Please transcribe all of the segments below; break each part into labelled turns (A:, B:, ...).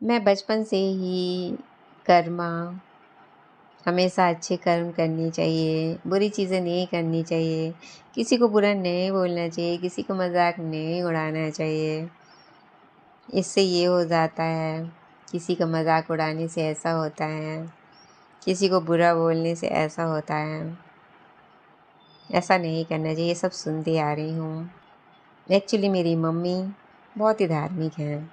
A: मैं बचपन से ही कर्मा हमेशा अच्छे कर्म करने चाहिए, बुरी चीज़ें नहीं करनी चाहिए, किसी को बुरा नहीं बोलना चाहिए, किसी को मज़ाक नहीं उड़ाना चाहिए। इससे ये हो जाता है, किसी का मज़ाक उड़ाने से ऐसा होता है, किसी को बुरा बोलने से ऐसा होता है। ऐसा नहीं करना चाहिए, ये सब सुनती आ रही हूँ। एक्चुअली मेरी मम्मी बहुत ही धार्मिक हैं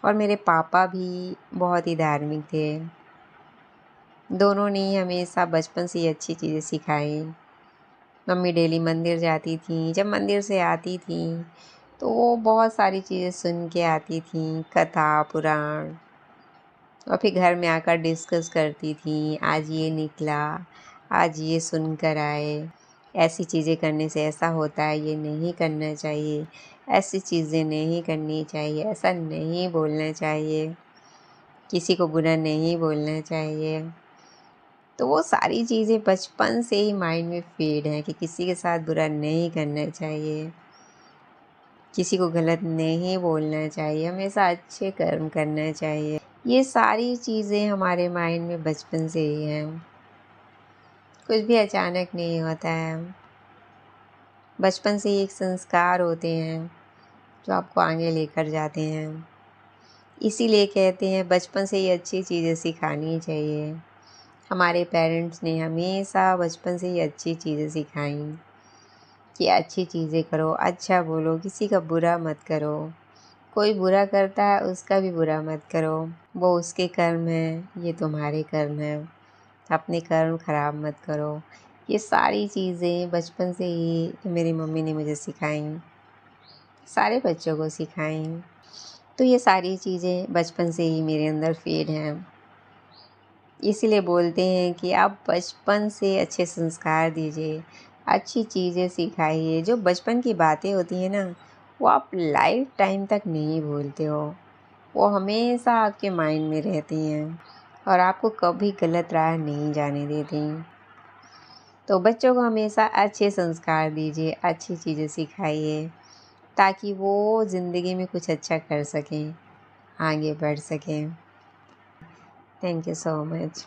A: और मेरे पापा भी बहुत ही धार्मिक थे। दोनों ने ही हमेशा बचपन से ही अच्छी चीज़ें सिखाई। मम्मी डेली मंदिर जाती थी। जब मंदिर से आती थी तो वो बहुत सारी चीज़ें सुन के आती थी, कथा, पुराण, और फिर घर में आकर डिस्कस करती थी, आज ये निकला, आज ये सुन कर आए, ऐसी चीज़ें करने से ऐसा होता है, ये नहीं करना चाहिए, ऐसी चीज़ें नहीं करनी चाहिए, ऐसा नहीं बोलना चाहिए, किसी को बुरा नहीं बोलना चाहिए। तो वो सारी चीज़ें बचपन से ही माइंड में फीड हैं कि किसी के साथ बुरा नहीं करना चाहिए, किसी को गलत नहीं बोलना चाहिए, हमेशा अच्छे कर्म करना चाहिए। ये सारी चीज़ें हमारे माइंड में बचपन से ही हैं, कुछ भी अचानक नहीं होता है। बचपन से ही एक संस्कार होते हैं जो आपको आगे लेकर जाते हैं। इसीलिए कहते हैं बचपन से ही अच्छी चीज़ें सिखानी चाहिए। हमारे पेरेंट्स ने हमेशा बचपन से ही अच्छी चीज़ें सिखाई कि अच्छी चीज़ें करो, अच्छा बोलो, किसी का बुरा मत करो। कोई बुरा करता है उसका भी बुरा मत करो, वो उसके कर्म हैं, ये तुम्हारे कर्म हैं, अपने कर्म ख़राब मत करो। ये सारी चीज़ें बचपन से ही मेरी मम्मी ने मुझे सिखाई, सारे बच्चों को सिखाई। तो ये सारी चीज़ें बचपन से ही मेरे अंदर फीड हैं। इसीलिए बोलते हैं कि आप बचपन से अच्छे संस्कार दीजिए, अच्छी चीज़ें सिखाइए। जो बचपन की बातें होती हैं ना, वो आप लाइफ टाइम तक नहीं भूलते हो, वो हमेशा आपके माइंड में रहती हैं और आपको कभी गलत राह नहीं जाने देती। तो बच्चों को हमेशा अच्छे संस्कार दीजिए, अच्छी चीज़ें सिखाइए ताकि वो ज़िंदगी में कुछ अच्छा कर सकें, आगे बढ़ सकें। Thank you so much.